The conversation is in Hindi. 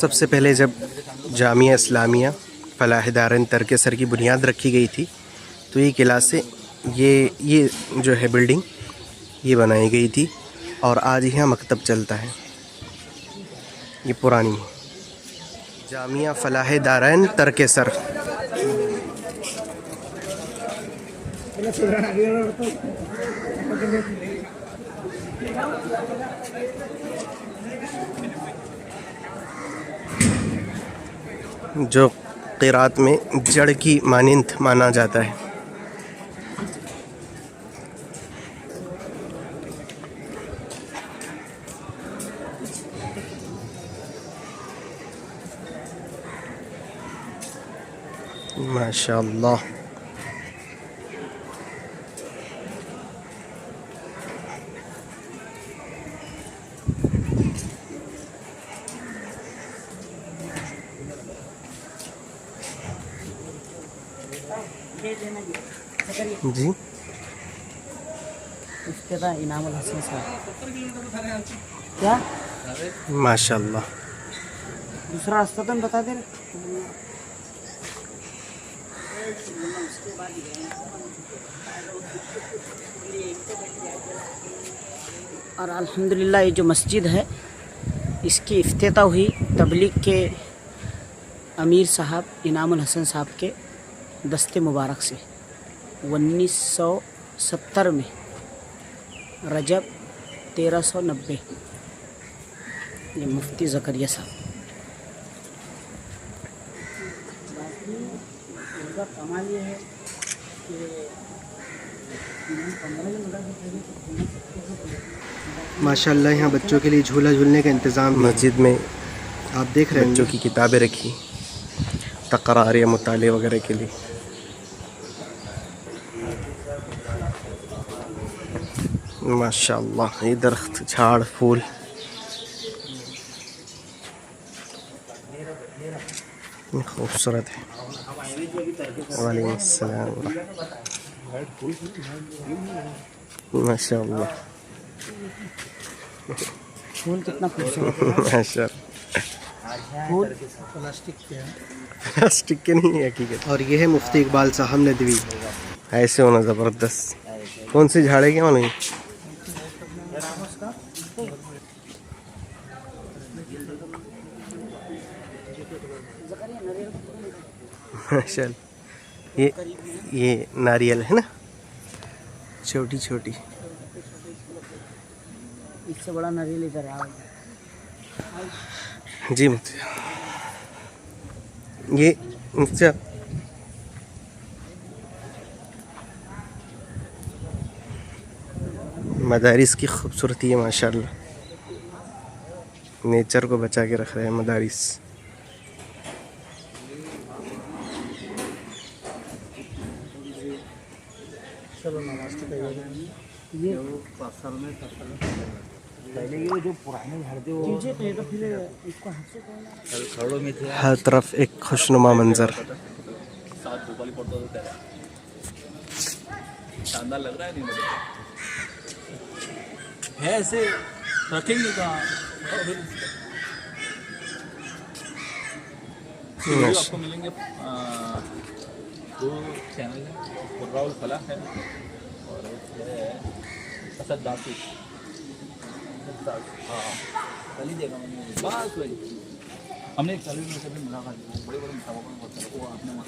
सबसे पहले जब जामिया इस्लामिया फलाह दारैन तरकेसर की बुनियाद रखी गई थी तो ये किला से ये जो है बिल्डिंग ये बनाई गई थी और आज यहाँ मकतब चलता है। ये पुरानी जामिया फलाह दारैन तरकेसर। जो क़िरात में जड़ की मानिंद माना जाता है। माशाअल्लाह। जी इनामुल हसन साहब क्या माशाअल्लाह। दूसरा रास्ता तो बता दे। और अल्हम्दुलिल्लाह ये जो मस्जिद है इसकी इफ्तिताह हुई तबलीग के अमीर साहब इनामुल हसन साहब के दस्ते मुबारक से 1970 में रजब 1390। ये मुफ्ती ज़करिया साहब। बाकी इनका कमाल ये है कि माशाअल्लाह यहाँ बच्चों के लिए झूला झूलने का इंतज़ाम मस्जिद में आप देख रहे हैं। बच्चों की किताबें रखी तकरार या मुताले वगैरह के लिए। माशाअल्लाह ये दरख्त झाड़ फूल खूबसूरत है। वालेकुम अस्सलाम। माशाअल्लाह फूल कितना खूबसूरत है। माशाअल्लाह फूल प्लास्टिक के नहीं है हकीकत। और ये है मुफ्ती इकबाल साहब नदवी। ऐसे होना ज़बरदस्त। कौन सी झाड़े क्या नहीं माशाअल्लाह। ये नारियल है ना, छोटी छोटी। इससे बड़ा नारियल इधर है। जी मुफ्ती ये मुफ्ती मदारिस की खूबसूरती है माशाअल्लाह। नेचर को बचा के रख रहे हैं मदारिस। ये पहले ये जो पुराने घर थे वो तो फिर इसको हर तरफ एक खुशनुमा मंजर। शानदार लग रहा है। नहीं है ऐसे रखेंगे कहाँ। आपको मिलेंगे दो चैनल है, कुर्राउल फलाह है और असद दासू। हाँ कल ही देखा मैंने बस वही। हमने एक चालू में से भी मुलाकात की, बड़े बड़े मुसाफा वो आपने वहाँ